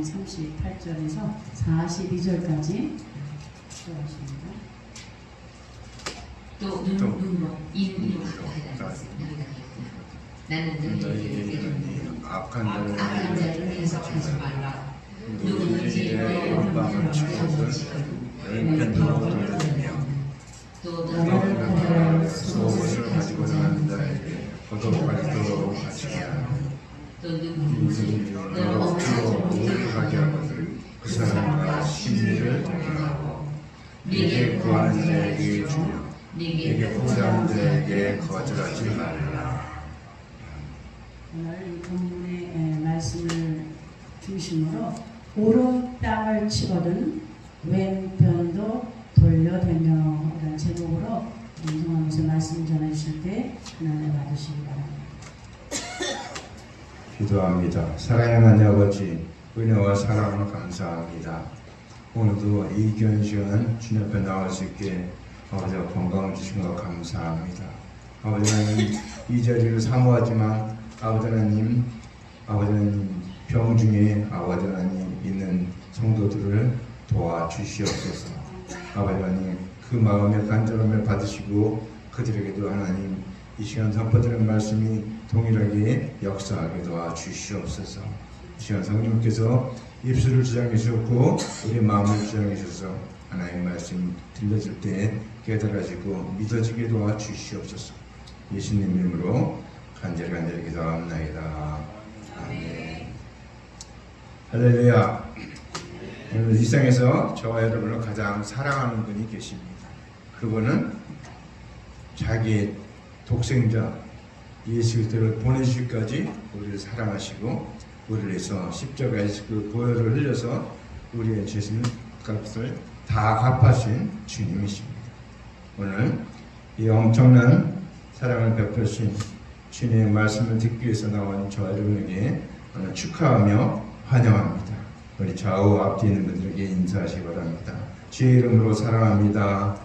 38절에서 42절까지 들어가십니다. 또 눈으로 이로 가까이 나는 너희에게 악한 자를 계속하지 말라. 누구든지 너희의 언방을 치거든 왼편으로 돌려주며 또 너를 가려 속옷을 가지고 나는 자에게 겉옷까지도 가지라. 또 누구든지 너를 억지로 우울하게 하거든 그 사람과 심리를 정하고 네게 구하는 자에게 주며 네게 구하는 자에게 거절하지 말라. 오늘 이 본문의 말씀을 중심으로 오른 땅을 치거든 왼편도 돌려대며 라는 제목으로 이동하면서 말씀 전해주실 때 하나님 받으시기 바랍니다. 기도합니다. 사랑의 하나님 아버지, 은혜와 사랑을 감사합니다. 오늘도 이 귀한 시간 주님 앞에 나올 수 있게 아버지가 건강을 주신 것 감사합니다. 아버지 하나님, 이 자리를 사모하지만 아버지 하나님 병 중에 아버지 하나님 있는 성도들을 도와주시옵소서. 아버지 하나님 그 마음의 간절함을 받으시고 그들에게도 하나님 이 시간 선포드리는 말씀이 동일하게 역사하게 도와주시옵소서. 이 시간 성령께서 입술을 주장해 주셨고 우리 마음을 주장해 주셔서 하나님 말씀 들려줄 때 깨달아지고 믿어지게 도와주시옵소서. 예수님 이름으로 간절히 기도합나이다. 아멘. 할렐루야. 오늘 이 세상에서 저와 여러분을 가장 사랑하는 분이 계십니다. 그분은 자기의 독생자 예수 그리스도를 보내주기까지 우리를 사랑하시고 우리를 위해서 십자가에서 그 보혈을 흘려서 우리의 죄의 값을 다 갚아주신 주님이십니다. 오늘 이 엄청난 사랑을 베푸신 주님의 말씀을 듣기 위해서 나온 저와 여러분에게 오늘 축하하며 환영합니다. 우리 좌우 앞뒤 있는 분들에게 인사하시기 바랍니다. 주의 이름으로 사랑합니다.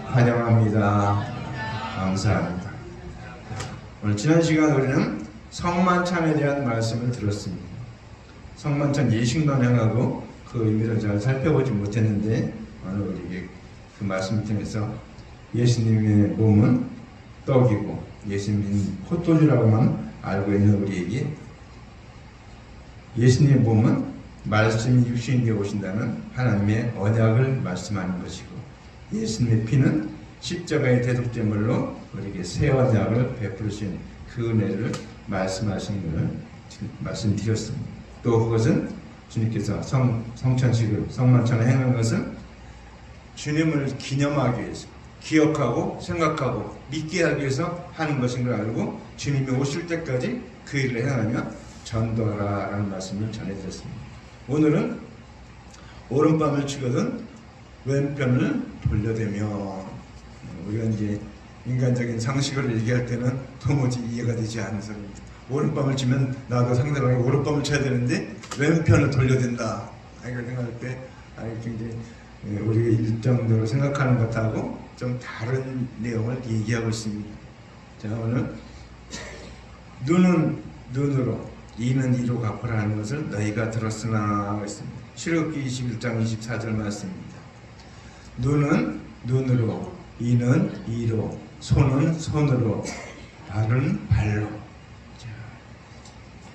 환영합니다. 감사합니다. 오늘 지난 시간 우리는 성만찬에 대한 말씀을 들었습니다. 성만찬 예식만 행하고 그 의미를 잘 살펴보지 못했는데 오늘 우리에게 그 말씀을 통해서 예수님의 몸은 떡이고 예수님은 포도주라고만 알고 있는 우리에게 예수님의 몸은 말씀이 육신이 되어 오신다는 하나님의 언약을 말씀하는 것이고 예수님의 피는 십자가의 대속제물로 우리에게 새 언약을 베푸신 그 은혜를 말씀하신 것을 말씀드렸습니다. 또 그것은 주님께서 성만찬을 행한 것은 주님을 기념하기 위해서 기억하고 생각하고 믿게 하기 위해서 하는 것인 걸 알고 주님이 오실 때까지 그 일을 행하며 전도하라라는 말씀을 전해드렸습니다. 오늘은 오른밤을 치거든 왼편을 돌려대며 우리가 이제 인간적인 상식을 얘기할 때는 도무지 이해가 되지 않는 소리입니다. 오른밤을 치면 나도 상대방이 오른밤을 쳐야 되는데 왼편을 돌려댄다. 이걸 생각할 때 굉장히 우리가 일정적으로 생각하는 것하고 좀 다른 내용을 얘기하고 있습니다. 자, 오늘 눈은 눈으로 이는 이로 갚으라는 것을 너희가 들었으나 하고 있습니다. 출애굽기 21장 24절 말씀입니다. 눈은 눈으로, 이는 이로, 손은 손으로, 발은 발로. 자,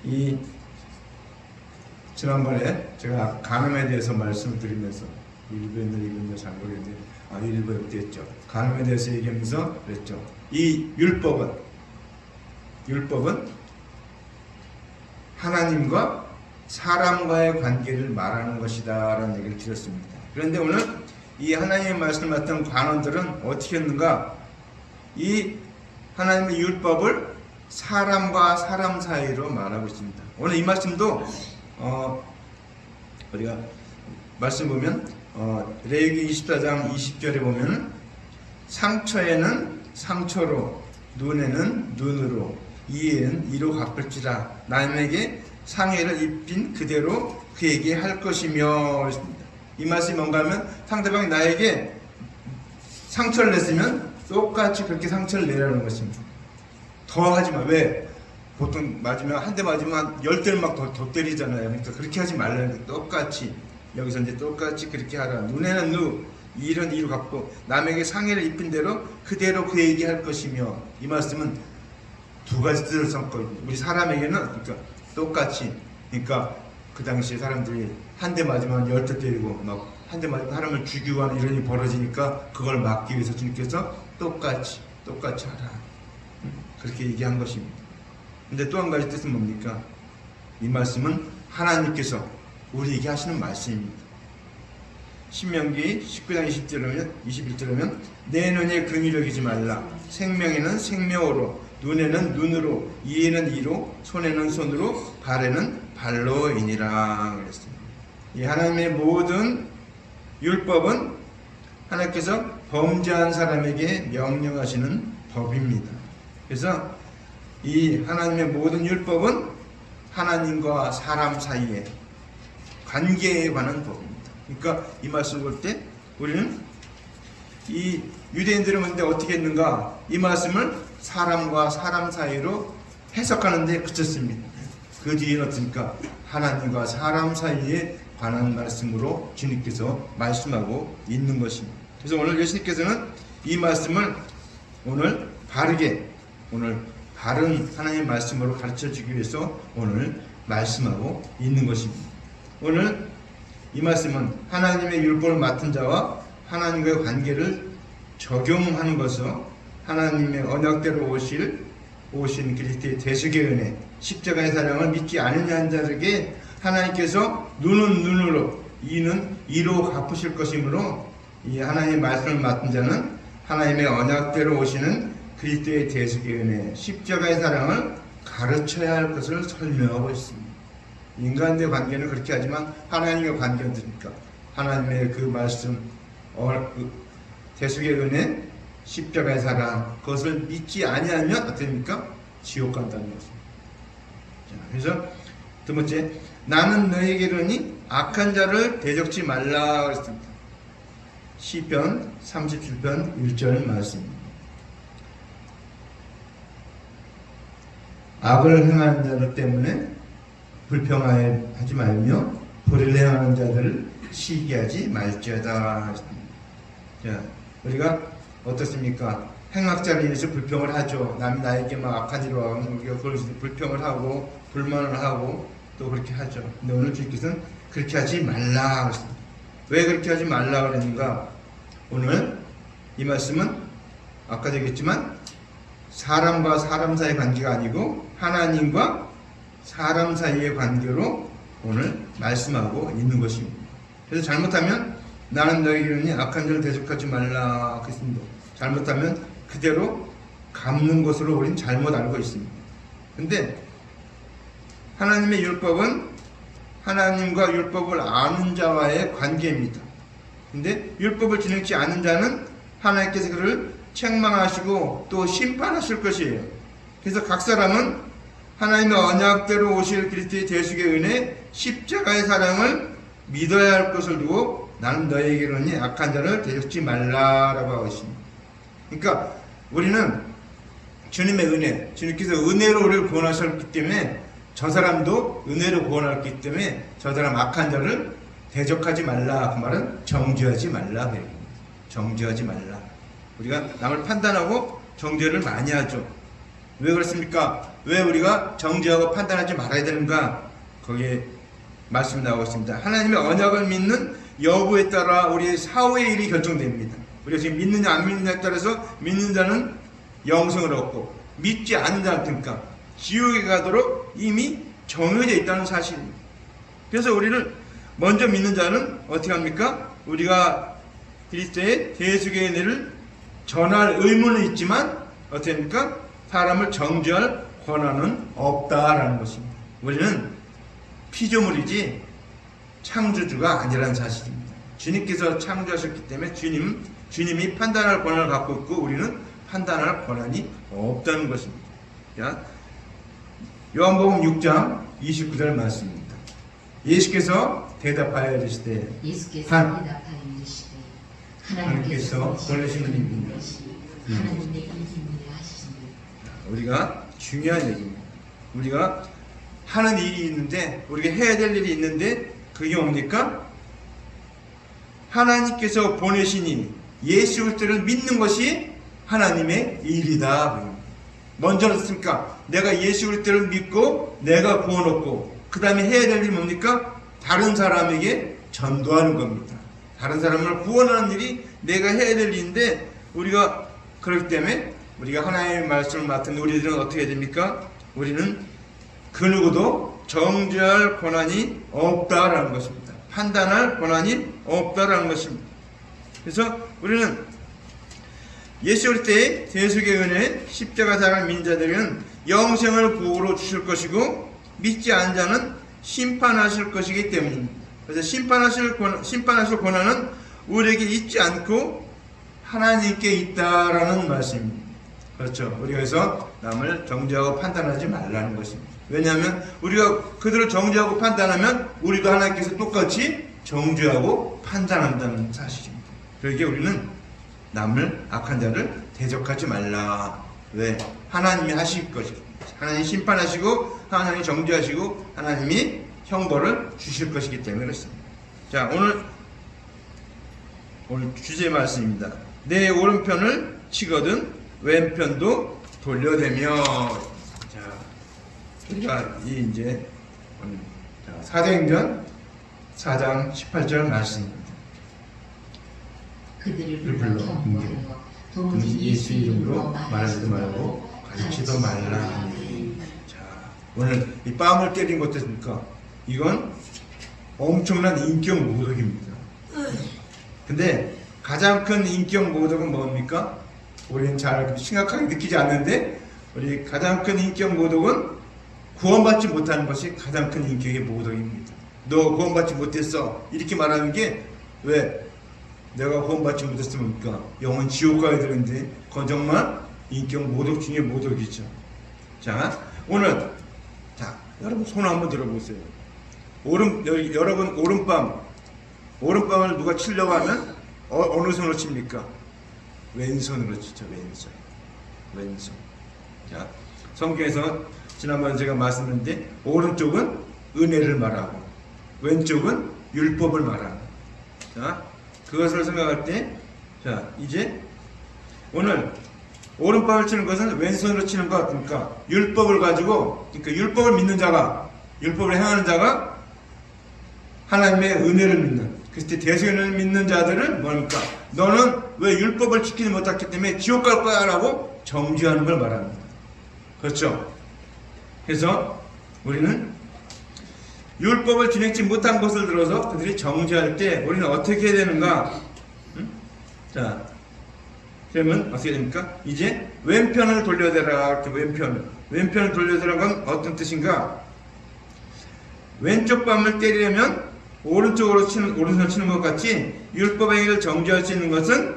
이 지난번에 제가 간음에 대해서 말씀을 드리면서 일부였는데 잘 모르겠는데 일부부터 했죠. 간음에 대해서 얘기하면서 그랬죠. 이 율법은 하나님과 사람과의 관계를 말하는 것이다 라는 얘기를 드렸습니다. 그런데 오늘 이 하나님의 말씀을 맡은 관원들은 어떻게 했는가? 이 하나님의 율법을 사람과 사람 사이로 말하고 있습니다. 오늘 이 말씀도 우리가 말씀 보면 레위기 24장 20절에 보면 상처에는 상처로 눈에는 눈으로 이에는 이로 갚을지라 남에게 상해를 입힌 그대로 그에게 할 것이며 이 말씀이 뭔가 하면 상대방이 나에게 상처를 냈으면 똑같이 그렇게 상처를 내라는 것입니다. 더 하지 마. 왜? 보통 맞으면 한 대 맞으면 한 10대를 막 더 때리잖아요. 그러니까 그렇게 하지 말라는 거. 똑같이 여기서 이제 똑같이 그렇게 하라. 눈에는 눈, 이런 이로 갖고 남에게 상해를 입힌 대로 그대로 그에게 할 것이며, 이 말씀은 두 가지 뜻을 삼고 우리 사람에게는 그러니까 똑같이, 그러니까 그 당시에 사람들이 한 대 맞으면 10대 때리고 막 한 대 맞으면 사람을 죽이고 하는 이런 일이 벌어지니까 그걸 막기 위해서 주님께서 똑같이 하라, 그렇게 얘기한 것입니다. 근데 또 한 가지 뜻은 뭡니까? 이 말씀은 하나님께서 우리에게 하시는 말씀입니다. 신명기 19장 21절이면 내 눈에 금이 여기지 말라. 생명에는 생명으로, 눈에는 눈으로, 이에는 이로, 손에는 손으로, 발에는 발로이니라 그랬습니다. 이 하나님의 모든 율법은 하나님께서 범죄한 사람에게 명령하시는 법입니다. 그래서 이 하나님의 모든 율법은 하나님과 사람 사이의 관계에 관한 법입니다. 그러니까 이 말씀을 볼 때 우리는 이 유대인들은 근데 어떻게 했는가? 이 말씀을 사람과 사람 사이로 해석하는 데 그쳤습니다. 그 뒤에는 어떻습니까? 하나님과 사람 사이에 관한 말씀으로 주님께서 말씀하고 있는 것입니다. 그래서 오늘 예수님께서는 이 말씀을 오늘 바르게, 오늘 바른 하나님의 말씀으로 가르쳐 주기 위해서 오늘 말씀하고 있는 것입니다. 오늘 이 말씀은 하나님의 율법을 맡은 자와 하나님과의 관계를 적용하는 것으로 하나님의 언약대로 오신 그리스도의 대속의 은혜, 십자가의 사랑을 믿지 않는 자들에게 하나님께서 눈은 눈으로, 이는 이로 갚으실 것이므로, 이 하나님의 말씀을 맡은 자는 하나님의 언약대로 오시는 그리스도의 대속의 은혜, 십자가의 사랑을 가르쳐야 할 것을 설명하고 있습니다. 인간의 관계는 그렇게 하지만 하나님의 관계는 어떻습니까? 하나님의 그 말씀, 대속의 은혜, 십자가의 사랑, 그것을 믿지 아니하면 어떻습니까? 지옥 간다는 것입니다. 그래서 두 번째, 나는 너에게 이르니 악한 자를 대적지 말라 그랬습니다. 시편 37편 1절 말씀입니다. 악을 행하는 자들 때문에 불평하지 말며 불의를 행하는 자들을 시기하지 말지어다. 자, 우리가 어떻습니까? 행악자를 인해서 불평을 하죠. 남이 나에게 막 악한 일을 하면 우리가 그걸 불평을 하고 불만을 하고 또 그렇게 하죠. 근데 오늘 주님께서는 그렇게 하지 말라 그랬습니다. 왜 그렇게 하지 말라 그랬는가? 오늘 이 말씀은 아까도 얘기했지만 사람과 사람 사이의 관계가 아니고 하나님과 사람 사이의 관계로 오늘 말씀하고 있는 것입니다. 그래서 잘못하면 나는 너에게 이르니 악한 자를 대적하지 말라 그랬습니다. 잘못하면 그대로 갚는 것으로 우리는 잘못 알고 있습니다. 근데 하나님의 율법은 하나님과 율법을 아는 자와의 관계입니다. 근데 율법을 지키지 않는 자는 하나님께서 그를 책망하시고 또 심판하실 것이에요. 그래서 각 사람은 하나님의 언약대로 오실 그리스도의 대속의 은혜, 십자가의 사랑을 믿어야 할 것을 두고 나는 너에게 이르니 악한 자를 대적지 말라라고 하고 있습니다. 그러니까 우리는 주님의 은혜, 주님께서 은혜로 우리를 구원하셨기 때문에 저 사람도 은혜로 구원하셨기 때문에 저 사람 악한 자를 대적하지 말라. 그 말은 정죄하지 말라. 정죄하지 말라. 우리가 남을 판단하고 정죄를 많이 하죠. 왜 그렇습니까? 왜 우리가 정죄하고 판단하지 말아야 되는가? 거기에 말씀이 나오고 있습니다. 하나님의 언약을 믿는 여부에 따라 우리의 사후의 일이 결정됩니다. 우리가 지금 믿느냐 안 믿느냐에 따라서 믿는 자는 영생을 얻고 믿지 않는 자한테니까 지옥에 가도록 이미 정해져 있다는 사실입니다. 그래서 우리를 먼저 믿는 자는 어떻게 합니까? 우리가 그리스도의 대속의 은혜를 전할 의무는 있지만 어떻게 합니까? 사람을 정죄할 권한은 없다라는 것입니다. 우리는 피조물이지 창조주가 아니라는 사실입니다. 주님께서 창조하셨기 때문에 주님이 판단할 권한을 갖고 있고 우리는 판단할 권한이 없다는 것입니다. 요한복음 6장 29절 말씀입니다. 예수께서 대답하여 이르시되 하나님께서 보내시는 이분이 하나님의 이름이라 하시니. 우리가 중요한 얘기입니다. 우리가 하는 일이 있는데, 우리가 해야 될 일이 있는데, 그게 뭡니까? 하나님께서 보내시니 예수 그리스도를 믿는 것이 하나님의 일이다. 먼저 어떻습니까? 내가 예수 그리스도를 믿고 내가 구원 얻고 그 다음에 해야 될 일이 뭡니까? 다른 사람에게 전도하는 겁니다. 다른 사람을 구원하는 일이 내가 해야 될 일인데, 우리가 그렇기 때문에 우리가 하나님의 말씀을 맡은 우리들은 어떻게 해야 됩니까? 우리는 그 누구도 정죄할 권한이 없다라는 것입니다. 판단할 권한이 없다라는 것입니다. 그래서 우리는 예수 그리스도의 대속의 은혜, 십자가 사랑을 믿는 자들은 영생을 복으로 주실 것이고, 믿지 않은 자는 심판하실 것이기 때문입니다. 그래서 심판하실 권한은 우리에게 있지 않고 하나님께 있다라는 말씀입니다. 그렇죠. 우리가 그래서 남을 정죄하고 판단하지 말라는 것입니다. 왜냐하면 우리가 그들을 정죄하고 판단하면 우리도 하나님께서 똑같이 정죄하고 판단한다는 사실입니다. 그러기에 우리는 남을, 악한 자를 대적하지 말라. 왜? 하나님이 하실 것이고, 하나님이 심판하시고, 하나님이 정죄하시고, 하나님이 형벌을 주실 것이기 때문에 그렇습니다. 자, 오늘 주제 말씀입니다. 내 오른편을 치거든 왼편도 돌려대며. 자, 우리가 이제 사도행전 4장 18절 말씀입니다. 그들을 불러 불러 공개. 경고하여 도무지 예수 이름으로 말하지도 말고 가르치도 말라 하니. 자, 오늘 이 뺨을 때린 것 어떻습니까? 이건 엄청난 인격 모독입니다. 근데 가장 큰 인격 모독은 뭡니까? 우리는 잘 심각하게 느끼지 않는데, 우리 가장 큰 인격 모독은 구원받지 못하는 것이 가장 큰 인격의 모독입니다. 너 구원받지 못했어, 이렇게 말하는 게, 왜? 내가 구원받지 못했으니까 영원 지옥 가야 되는데, 그건 정말 인격 모독 중에 모독이죠. 자, 오늘, 자, 여러분 손 한번 들어보세요. 여러분 오른밤을 누가 치려고 하면 어느 손으로 칩니까? 왼손으로 치죠. 왼손. 자, 성경에서 지난번에 제가 말씀드렸는데, 오른쪽은 은혜를 말하고 왼쪽은 율법을 말하는. 자, 그것을 생각할 때, 자, 이제 오늘 오른밤을 치는 것은 왼손으로 치는 것 같으니까, 율법을 가지고, 그러니까 율법을 믿는 자가, 율법을 행하는 자가 하나님의 은혜를 믿는, 그리스도의 대속을 믿는 자들은 뭡니까? 너는 왜 율법을 지키지 못했기 때문에 지옥 갈 거야 라고 정죄하는 걸 말합니다. 그렇죠? 그래서 우리는 율법을 진행치 못한 것을 들어서 그들이 정죄할 때 우리는 어떻게 해야 되는가? 응? 자, 그러면 어떻게 됩니까? 이제 왼편을 돌려대라. 왼편을 돌려대라는 건 어떤 뜻인가? 왼쪽 뺨을 때리려면 오른손으로 치는 것 같이, 율법의 행위를 정죄할 수 있는 것은,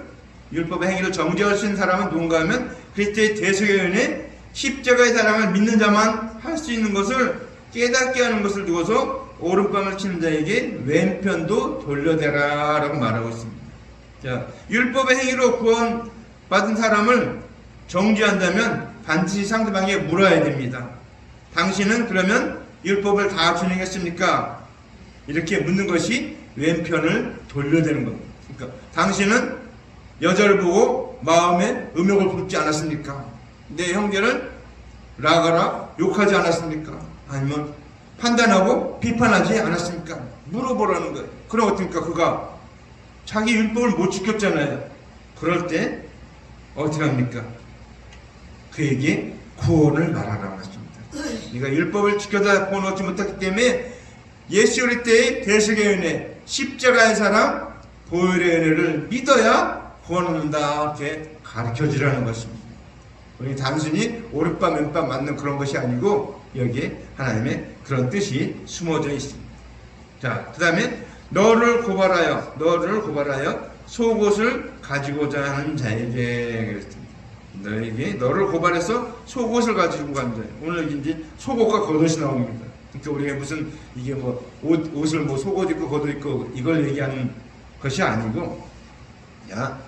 율법의 행위를 정죄할 수 있는 사람은 누군가 하면 그리스도의 대속의 은혜, 십자가의 사랑을 믿는 자만 할 수 있는 것을 깨닫게 하는 것을 두고서 오른밤을 치는 자에게 왼편도 돌려대라 라고 말하고 있습니다. 자, 율법의 행위로 구원받은 사람을 정죄한다면 반드시 상대방에게 물어야 됩니다. 당신은 그러면 율법을 다 준행했습니까? 이렇게 묻는 것이 왼편을 돌려대는 겁니다. 그러니까 당신은 여자를 보고 마음에 음욕을 품지 않았습니까? 내 형제를 라가라 욕하지 않았습니까? 아니면 판단하고 비판하지 않았습니까? 물어보라는 거예요. 그럼 어떻습니까? 그가 자기 율법을 못 지켰잖아요. 그럴 때 어떻게 합니까? 그에게 구원을 말하라고 했습니다. 네가 율법을 지켜다 구원 얻지 못했기 때문에 예수 그리스도의 대속의 은혜, 십자가의 사랑, 보혈의 은혜를 믿어야 구원 얻는다, 이렇게 가르쳐주라는 것입니다. 우리 단순히 오른밤 왼밤 맞는 그런 것이 아니고 여기에 하나님의 그런 뜻이 숨어져 있습니다. 자, 그 다음에 너를 고발하여 속옷을 가지고자 하는 자에게 그랬습니다. 너를 고발해서 속옷을 가지고 간 자예요. 오늘 이제 속옷과 겉옷이 나옵니다. 그러니까 우리가 무슨 이게 뭐 옷을 뭐 속옷 입고 겉옷 입고 이걸 얘기하는 것이 아니고, 야,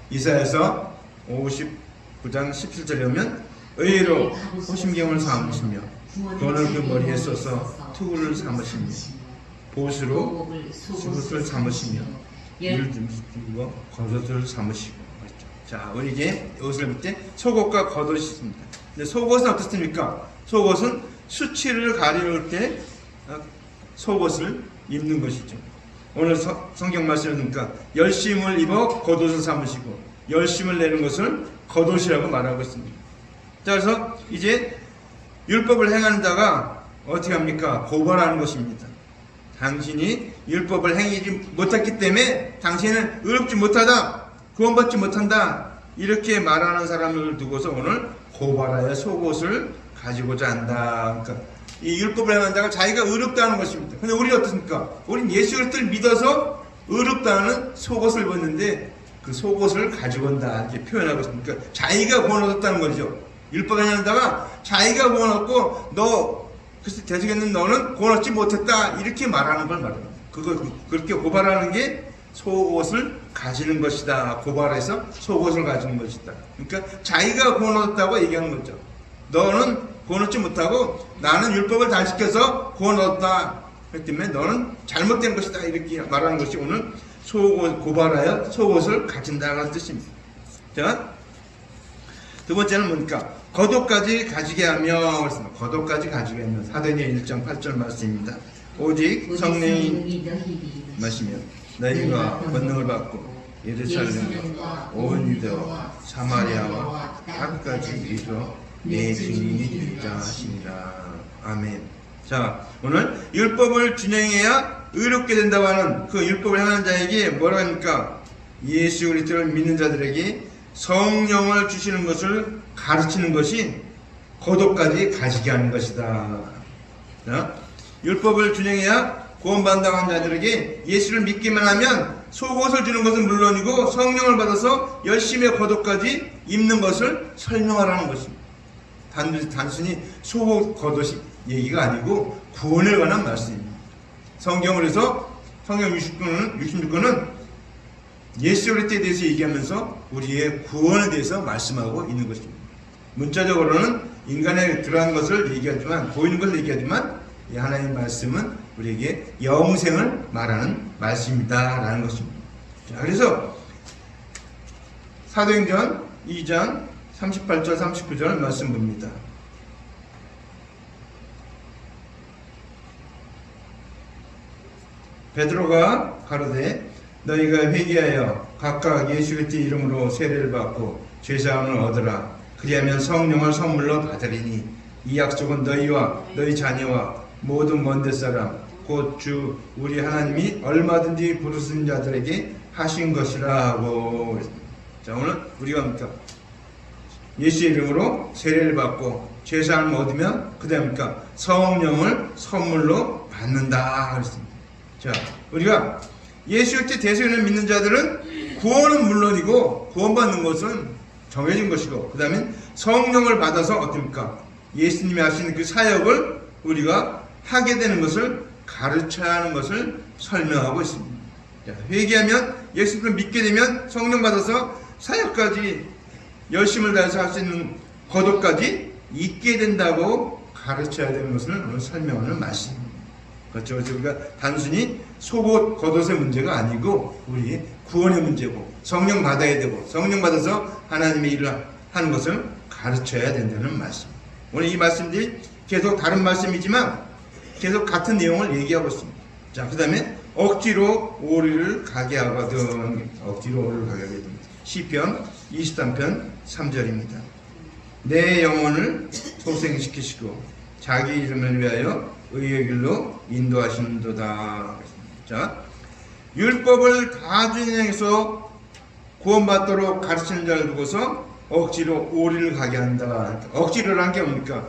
이사야서 59장 17절에 보면 의로 호심경을 삼으시며 돈을 그 머리에 써서 투구를 삼으시며 보수로 수굿을 삼으시며 이를 주고 겉옷을 삼으시고. 자, 우리 이제 여기서 볼 때 속옷과 겉옷이 있습니다. 근데 속옷은 어떻습니까? 속옷은 수치를 가리울 때 속옷을 입는 것이죠. 오늘 성경 말씀을 보니까 열심을 입어 겉옷을 삼으시고 열심을 내는 것을 겉옷이라고 말하고 있습니다. 자, 그래서 이제 율법을 행하는 자가 어떻게 합니까? 고발하는 것입니다. 당신이 율법을 행하지 못했기 때문에 당신은 의롭지 못하다, 구원받지 못한다, 이렇게 말하는 사람을 두고서 오늘 고발하여 속옷을 가지고자 한다. 그러니까 이 율법을 행하는 자가 자기가 의롭다는 것입니다. 근데 우리는 어떻습니까? 우리는 예수 그리스도를 믿어서 의롭다는 속옷을 입었는데 그 속옷을 가지고 온다, 이렇게 표현하고 있습니다. 그러니까 자기가 구원 얻었다는 거죠. 율법을 행하는 자가 자기가 구원 얻고 너 그래서 대적했는 너는 구원 얻지 못했다, 이렇게 말하는 걸 말합니다. 그렇게 고발하는 게 속옷을 가지는 것이다. 고발해서 속옷을 가지는 것이다. 그러니까 자기가 구원 얻었다고 얘기하는 거죠. 너는 구원 얻지 못하고 나는 율법을 다 지켜서 구원 얻었다. 그렇기 때문에 너는 잘못된 것이다, 이렇게 말하는 것이 오늘 속옷, 고발하여 속옷을 가진다는 뜻입니다. 자, 두 번째는 뭡니까? 겉옷까지 가지게 하며, 그렇습니다. 겉옷까지 가지게 하며, 사도행전 1장 8절 말씀입니다. 오직 성령이 마시며 너희가 권능을 받고 예루살렘과 온 유대와 사마리아와 땅까지 이르러 내 증인이 되자 하시니라. 아멘. 자, 오늘 율법을 준행해야 의롭게 된다고 하는 그 율법을 행하는 자에게 뭐라 합니까? 예수 그리스도를 믿는 자들에게 성령을 주시는 것을 가르치는 것이 겉옷까지 가지게 하는 것이다. 자, 율법을 준행해야 구원받는다고 하는 자들에게 예수를 믿기만 하면 속옷을 주는 것은 물론이고 성령을 받아서 열심히 겉옷까지 입는 것을 설명하라는 것입니다. 단순히 속옷, 겉옷이 얘기가 아니고 구원에 관한 말씀입니다. 성경에서 성경 66권은 예수 그리스도에 대해서 얘기하면서 우리의 구원에 대해서 말씀하고 있는 것입니다. 문자적으로는 인간에 들어간 것을 얘기하지만, 보이는 것을 얘기하지만, 이 하나님의 말씀은 우리에게 영생을 말하는 말씀이다라는 것입니다. 자, 그래서 사도행전 2장 38절 39절 말씀 봅니다. 베드로가 가로되 너희가 회개하여 각각 예수 그리스도의 이름으로 세례를 받고 죄사함을 얻으라. 그리하면 성령을 선물로 받으리니 이 약속은 너희와 너희 자녀와 모든 먼데 사람 곧 주 우리 하나님이 얼마든지 부르신 자들에게 하신 것이라 하고. 자, 오늘 우리가 뭡니까? 예수의 이름으로 세례를 받고 죄사함을 얻으면 그 다음에 뭡니까? 성령을 선물로 받는다 그랬습니다. 자, 우리가 예수 그리스도 대속을 믿는 자들은 구원은 물론이고 구원받는 것은 정해진 것이고 그 다음에 성령을 받아서 어떻습니까? 예수님이 하시는 그 사역을 우리가 하게 되는 것을 가르쳐야 하는 것을 설명하고 있습니다. 자, 회개하면 예수님을 믿게 되면 성령 받아서 사역까지 열심을 다해서 할 수 있는 겉옷까지 있게 된다고 가르쳐야 되는 것을 오늘 설명하는 말씀입니다. 그렇죠. 그래서 우리가 단순히 속옷, 겉옷의 문제가 아니고 우리의 구원의 문제고 성령 받아야 되고 성령 받아서 하나님의 일을 하는 것을 가르쳐야 된다는 말씀. 오늘 이 말씀들이 계속 다른 말씀이지만 계속 같은 내용을 얘기하고 있습니다. 자, 그 다음에 억지로 오리를 가게 하거든. 억지로 오리를 가게 하거든. 시편 23편 3절입니다. 내 영혼을 소생시키시고 자기 이름을 위하여 의의 길로 인도하시는도다. 자, 율법을 다 준행해서 구원받도록 가르치는 자를 두고서 억지로 오리를 가게 한다. 억지로란 게 뭡니까?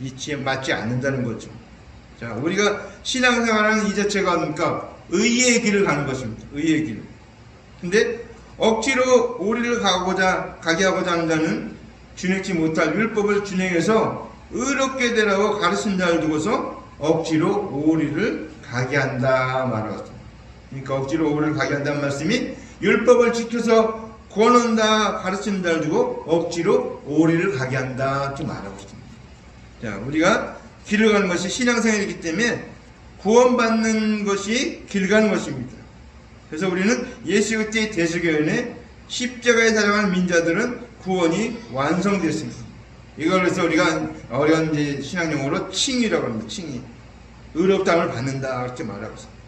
이치에 맞지 않는다는 거죠. 자, 우리가 신앙생활하는 이 자체가 뭡니까? 의의 길을 가는 것입니다. 의의 길. 근데 억지로 오리를 가게 하고자 하는 자는 준행치 못할 율법을 준행해서 의롭게 되라고 가르친 자를 두고서 억지로 오리를 가게 한다 말하고 있습니다. 그러니까 억지로 오리를 가게 한다는 말씀이 율법을 지켜서 권한다 가르치는 자를 두고 억지로 오리를 가게 한다 이렇게 말하고 있습니다. 자, 우리가 길을 가는 것이 신앙생활이기 때문에 구원받는 것이 길 가는 것입니다. 그래서 우리는 예수 그리스도의 대속연에 십자가에 달려가는 민자들은 구원이 완성되었습니다. 이걸 그래서 우리가 어려운 이제 신앙용어로 칭의라고 합니다. 칭의. 의롭다함을 받는다 그렇게 말하고 있습니다.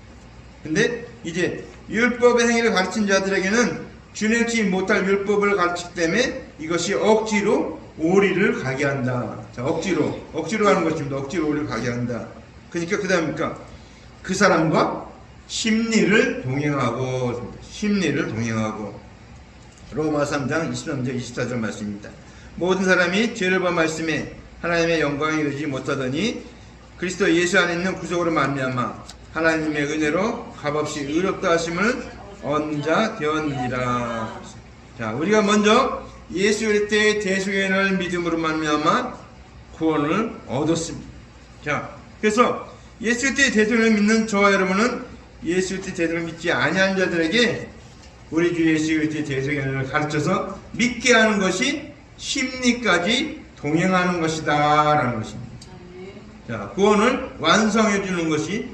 근데 이제 율법의 행위를 가르친 자들에게는 준행치 못할 율법을 가르치기 때문에 이것이 억지로 오리를 가게 한다. 자, 억지로 가는 것입니다. 억지로 오리를 가게 한다. 그러니까 그 다음입니까? 그 사람과 심리를 동행하고 로마 3장 23절 24절 말씀입니다. 모든 사람이 죄를 범하였음에 하나님의 영광에 이르지 못하더니 그리스도 예수 안에 있는 구속으로 말미암아 하나님의 은혜로 값없이 의롭다 하심을 얻는 자 되었느니라. 자, 우리가 먼저 예수 그리스도의 대속연을 믿음으로 말미암아 구원을 얻었습니다. 자, 그래서 예수 그리스도의 대속연을 믿는 저와 여러분은 예수 그리스도의 대속연을 믿지 아니하는 자들에게 우리 주 예수 그리스도의 대속연을 가르쳐서 믿게 하는 것이 심리까지 동행하는 것이다 라는 것입니다. 자, 구원을 완성해 주는 것이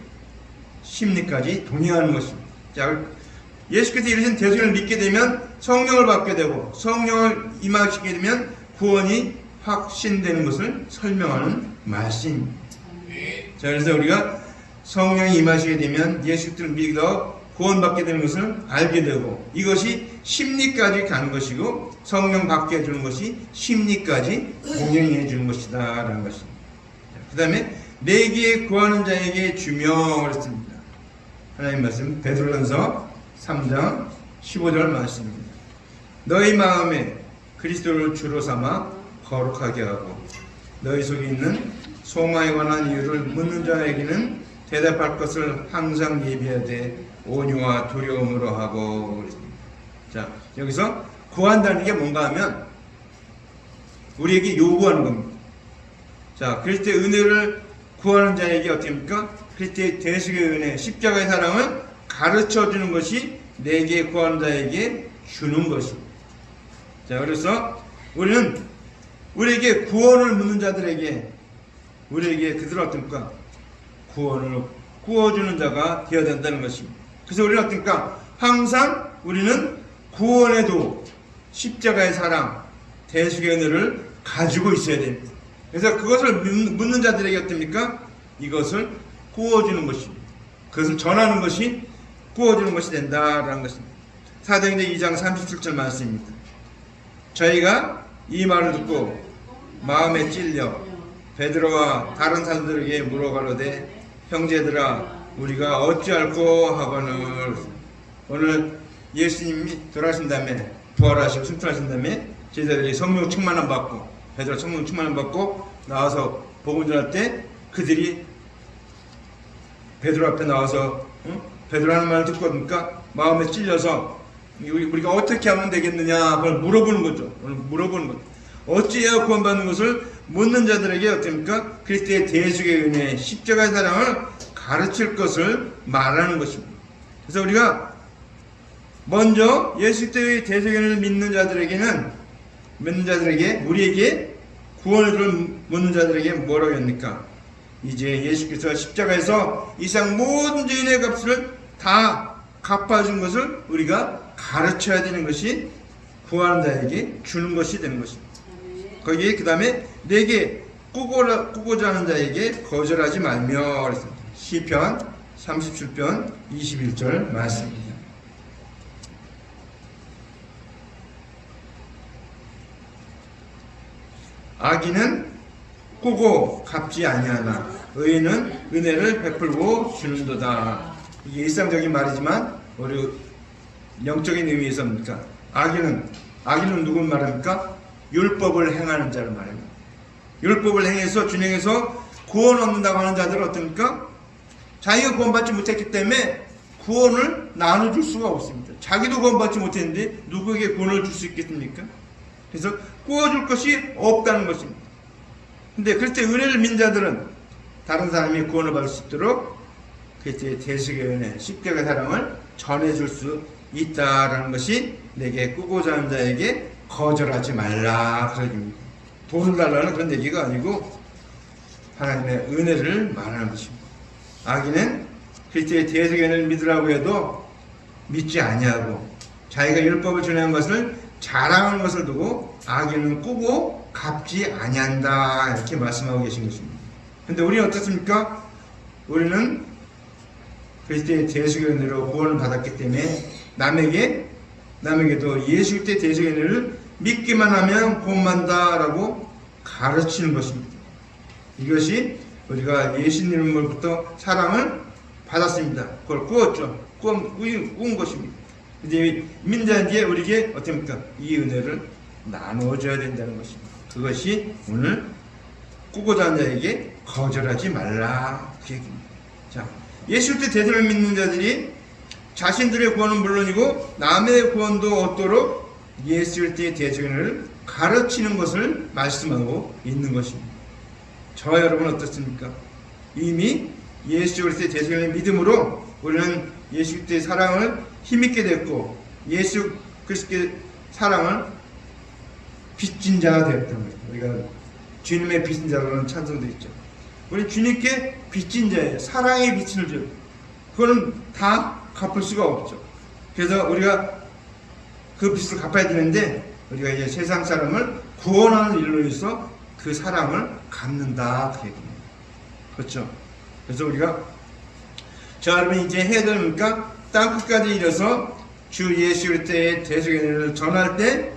심리까지 동행하는 것입니다. 자, 예수께서 이르신 대속연을 믿게 되면 성령을 받게 되고 성령을 임하시게 되면 구원이 확신되는 것을 설명하는 말씀입니다. 자, 그래서 우리가 성령이 임하시게 되면 예수를 믿어 구원받게 되는 것을 알게 되고 이것이 심리까지 가는 것이고 성령 받게 해주는 것이 심리까지 동행해 주는 것이다 라는 것입니다. 그 다음에 내게 구하는 자에게 주며 그랬습니다. 하나님 말씀 베드로전서 3장 15절 말씀입니다. 너희 마음에 그리스도를 주로 삼아 거룩하게 하고 너희 속에 있는 소망에 관한 이유를 묻는 자에게는 대답할 것을 항상 예비하되 온유와 두려움으로 하고 그랬습니다. 자, 여기서 구한다는 게 뭔가 하면 우리에게 요구하는 겁니다. 자, 그리스도의 은혜를 구하는 자에게 어떻게 합니까? 그리스도의 대속의 은혜, 십자가의 사랑을 가르쳐 주는 것이 내게 구하는 자에게 주는 것입니다. 자, 그래서 우리는 우리에게 구원을 묻는 자들에게 우리에게 그들은 어떻습니까? 구원을 구워주는 자가 되어야 된다는 것입니다. 그래서 우리는 어떻습니까? 항상 우리는 구원의 도, 십자가의 사랑, 대속의 은혜를 가지고 있어야 됩니다. 그래서 그것을 묻는 자들에게 어떻습니까? 이것을 구워주는 것입니다. 그것을 전하는 것이 구워주는 것이 된다라는 것입니다. 사도행전 2장 37절 말씀입니다. 저희가 이 말을 듣고 마음에 찔려 베드로와 다른 사람들에게 물어가로되 형제들아 우리가 어찌할꼬 하거늘. 오늘 예수님이 돌아가신 다음에 부활하시고 승천하신 다음에 제자들이 성령 충만함 받고 베드로 성령 충만함 받고 나와서 복음 전할 때 그들이 베드로 앞에 나와서 베드로 하는 말을 듣고 그러니까 마음에 찔려서 우리가 어떻게 하면 되겠느냐 그걸 물어보는 거죠. 물어보는 거죠. 어찌해야 구원받는 것을 묻는 자들에게 어떻습니까? 그리스도의 대속의 은혜, 십자가의 사랑을 가르칠 것을 말하는 것입니다. 그래서 우리가 먼저 예수 그리스도의 대속의 은혜를 믿는 자들에게 우리에게 구원을 묻는 자들에게 뭐라고 합니까? 이제 예수 그리스도가 십자가에서 이상 모든 죄인의 값을 다 갚아준 것을 우리가 가르쳐야 되는 것이 구하는 자에게 주는 것이 되는 것입니다. 거기에 그 다음에 내게 꾸고자 하는 자에게 거절하지 말며 그랬습니다. 시편 37편 21절 말씀입니다. 악인은 꾸고 갚지 아니하나 의인은 은혜를 베풀고 주는도다. 이게 일상적인 말이지만 우리 영적인 의미에서입니까? 악인은 누구 말입니까? 율법을 행하는 자를 말합니다. 율법을 행해서 준행해서 구원 얻는다고 하는 자들은 어떻습니까? 자기가 구원받지 못했기 때문에 구원을 나눠줄 수가 없습니다. 자기도 구원받지 못했는데 누구에게 구원을 줄 수 있겠습니까? 그래서 구워줄 것이 없다는 것입니다. 근데 그리스도의 은혜를 믿는 자들은 다른 사람이 구원을 받을 수 있도록 그리스도의 대속의 은혜, 십자가의 사랑을 전해줄 수 있다라는 것이 내게 꾸고자 하는 자에게 거절하지 말라 그런 얘기입니다. 돈을 달라는 그런 얘기가 아니고 하나님의 은혜를 말하는 것입니다. 악인은 그리스도의 대속연을 믿으라고 해도 믿지 아니하고 자기가 율법을 준하는 것을 자랑하는 것을 두고 악인은 꾸고 갚지 아니한다 이렇게 말씀하고 계신 것입니다. 근데 우리는 어떻습니까? 우리는 그리스도의 대속의 은혜로 구원을 받았기 때문에 남에게도 예수 그리스도의 대속의 은혜를 믿기만 하면 구원받는다라고 가르치는 것입니다. 이것이 우리가 예수님으로부터 사랑을 받았습니다. 그걸 꾸었죠. 꾸은 것입니다. 이제 민자인지에 우리에게 어떻습니까? 이 은혜를 나누어줘야 된다는 것입니다. 그것이 오늘 꾸고자 하는 자에게 거절하지 말라 그 얘기입니다. 자, 예수 그리스도 대속을 믿는 자들이 자신들의 구원은 물론이고 남의 구원도 얻도록 예수 그리스도의 대속을 가르치는 것을 말씀하고 있는 것입니다. 저와 여러분 어떻습니까? 이미 예수 그리스도의 대속을 믿음으로 우리는 예수 그리스도의 사랑을 힘있게 됐고 예수 그리스도의 사랑을 빚진 자가 되었다는 거죠. 우리가 주님의 빚진 자로는 찬송도 있죠. 우리 주님께 빚진 자예요. 사랑의 빚을 줘요. 그거는 다 갚을 수가 없죠. 그래서 우리가 그 빚을 갚아야 되는데 우리가 이제 세상 사람을 구원하는 일로 해서 그 사랑을 갚는다 그 얘기입니다. 그렇죠? 그래서 우리가 자 여러분 이제 해야 됩니까? 땅끝까지 이뤄서 주 예수 그리스도의 대속의 은혜를 전할 때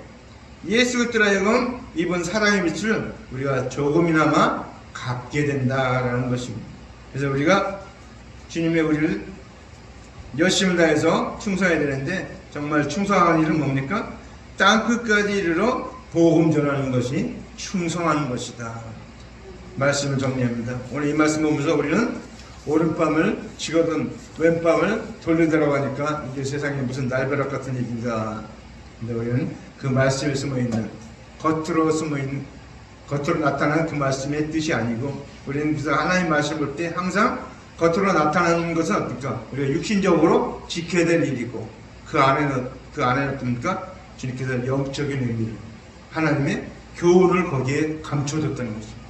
예수 그리스도로 하여금 입은 사랑의 빛을 우리가 조금이나마 갚게 된다라는 것입니다. 그래서 우리가 주님의 우리를 열심을 다해서 충성해야 되는데 정말 충성하는 일은 뭡니까? 땅끝까지 이르러 복음 전하는 것이 충성하는 것이다. 말씀을 정리합니다. 오늘 이 말씀 보면서 우리는 오른밤을 치거든 왼밤을 돌리더라고 하니까 이게 세상에 무슨 날벼락 같은 얘기인가. 근데 우리는 그 말씀에 숨어있는 겉으로 나타나는 그 말씀의 뜻이 아니고 우리는 그래서 하나님 말씀 볼 때 항상 겉으로 나타나는 것은 어떻습니까? 우리가 육신적으로 지켜야 될 일이고 그 안에는 어떻습니까? 주님께서 영적인 의미를 하나님의 교훈을 거기에 감춰줬다는 것입니다.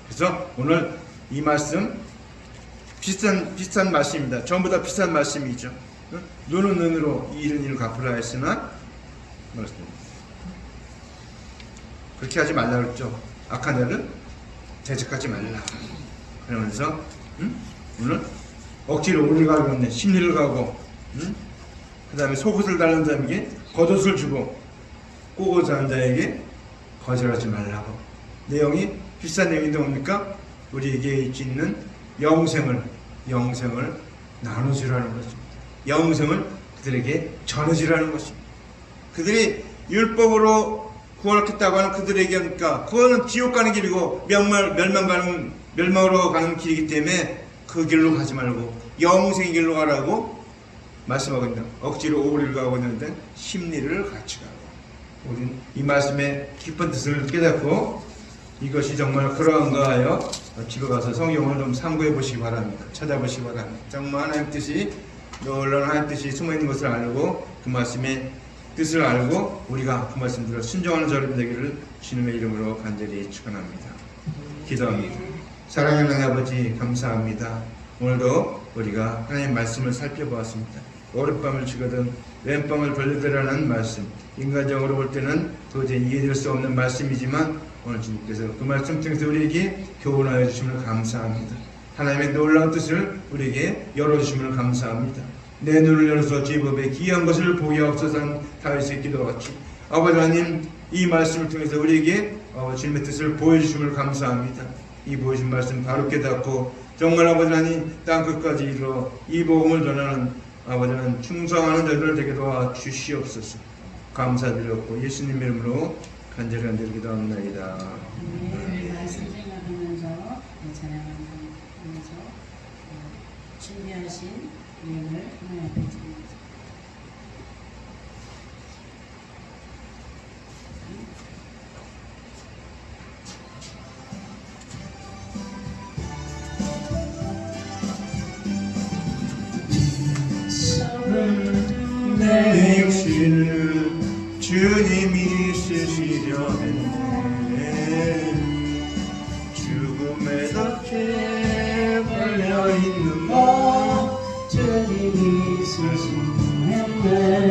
그래서 오늘 이 말씀 비슷한 말씀입니다. 전부 다 비슷한 말씀이죠. 눈은 눈으로 이른 일을 갚으라 했으나 그렇게 하지 말라 그랬죠. 악한 자를 대적하지 말라. 그러면서 오늘 억지로 우리를 가고 있네. 심리를 가고 그 다음에 속옷을 달는 자에게 겉옷을 주고 꾸고자 하는 자에게 거절하지 말라고. 내용이 비슷한 내용인데 뭡니까? 우리에게 있는 영생을 나누지라는 것입니다. 영생을 그들에게 전해지라는 것입니다. 그들이 율법으로 구원하겠다고 하는 그들에게 하니까 그거는 지옥 가는 길이고 멸망으로 가는 길이기 때문에 그 길로 가지 말고 영생의 길로 가라고 말씀하고 있다. 억지로 오리를 가고 있는데 심리를 같이 가고. 우리는 이 말씀의 깊은 뜻을 깨닫고 이것이 정말 그러한가 하여 집에 가서 성경을 좀 참고해 보시기 바랍니다. 찾아보시기 바랍니다. 정말 하나님 뜻이 놀라운 하나님 뜻이 숨어있는 것을 알고 그 말씀의 뜻을 알고 우리가 그 말씀대로 순종하는 저를 되기를 주님의 이름으로 간절히 축원합니다. 기도합니다. 사랑하는 하나님 아버지 감사합니다. 오늘도 우리가 하나님의 말씀을 살펴보았습니다. 오른밤을 치거든 왼밤을 돌리더라는 말씀, 인간적으로 볼 때는 도저히 이해될 수 없는 말씀이지만 오늘 주님께서 그 말씀 통해서 우리에게 교훈하여 주심을 감사합니다. 하나님의 놀라운 뜻을 우리에게 열어주심을 감사합니다. 내 눈을 열어서 제법의 귀한 것을 보게 하옵소서. 다윗의 기도와 같이 아버지 하나님 이 말씀을 통해서 우리에게 주님의 뜻을 보여주심을 감사합니다. 이 보여준 말씀 바로 깨닫고 정말 아버지 하나님 땅끝까지 이르러 이 복음을 전하는 아버지 하나님 충성하는 자들 되게 도와 주시옵소서. 감사드렸고 예수님 이름으로 간절히 기도합니다. 네, 말씀 생각하면서 찬양하면서 준비하신 예물 하나님 앞에 드립니다. 내 육신을 주님이 쓰시려 했네. 죽음의 매덕에 걸려있는 것 주님이 쓰신 햇살